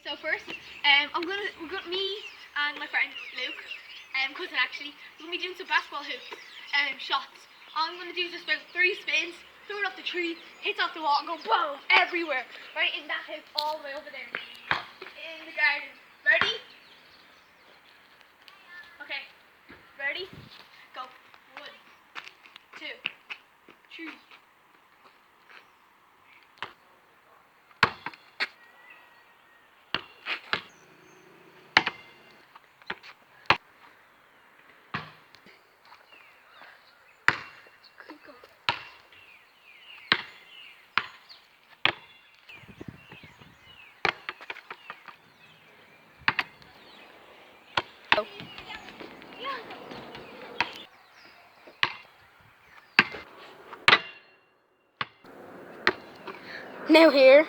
So first, me and my friend Luke, cousin actually, we're gonna be doing some basketball hoop shots. All I'm gonna do is just about 3 spins, throw it off the tree, hits off the wall, and go boom everywhere, right in that hoop all the way over there in the garden. Ready? Okay. Ready? Go. 1, 2, 3. Go. Now here.